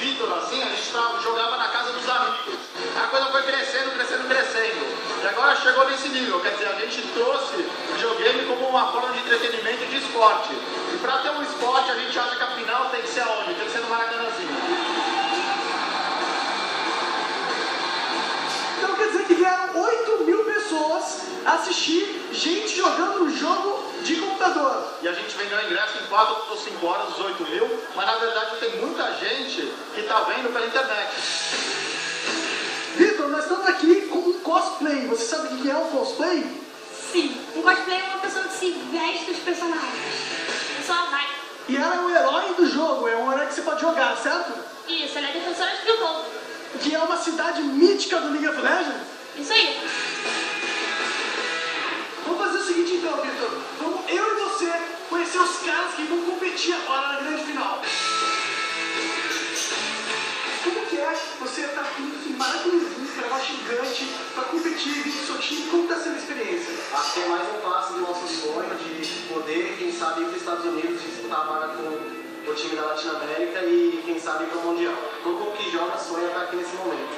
Vitor, assim, a gente jogava na casa dos amigos. A coisa foi crescendo, crescendo, crescendo. E agora chegou nesse nível, quer dizer, a gente trouxe o videogame como uma forma de entretenimento e de esporte. E para ter um esporte, a gente acha que a final tem que ser aonde? Tem que ser no Maracanãzinho. Então quer dizer que vieram 8.000 pessoas assistir gente jogando um jogo de computador. E a gente vendeu ingresso em 4 ou 5 horas, os 8.000, mas na verdade tem muita gente que está vendo pela internet. Vitor, nós estamos aqui com um cosplay. Você sabe o que é um cosplay? Sim, um cosplay é uma pessoa que se veste dos personagens. Só vai. E ela é o herói do jogo, é um herói que você pode jogar, certo? Isso, ela é defensora de Piltover. Que é uma cidade mítica do League of Legends. Isso aí. Vamos fazer o seguinte então, Vitor. Vamos eu e você conhecer os caras que vão competir agora na grande final. Como que é você estar indo em Maracanãzinho, gravar gigante, para competir, vir com o seu time? Como está sendo a experiência? Acho que é mais um passo do nosso sonho de poder, quem sabe, ir para os Estados Unidos disputar a vaga com o time da Latinoamérica e, quem sabe, ir para o Mundial. Todo mundo que joga sonha estar aqui nesse momento.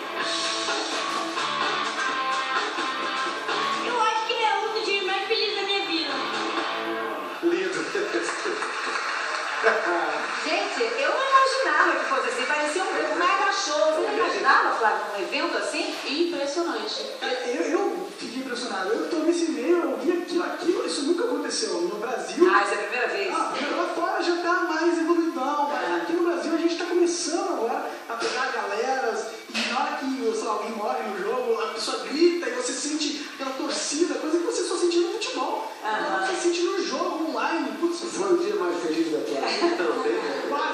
Eu acho que é o dia mais feliz da minha vida. Lindo. Gente, eu não imaginava que fosse assim, parecia um mega show. Você não imaginava, Flávio, um evento assim? Impressionante. Eu fiquei impressionado. Eu tô nesse meio, eu vi aquilo, isso nunca aconteceu no Brasil. Ah, essa é a primeira vez. Lá fora já tá mais evoluído,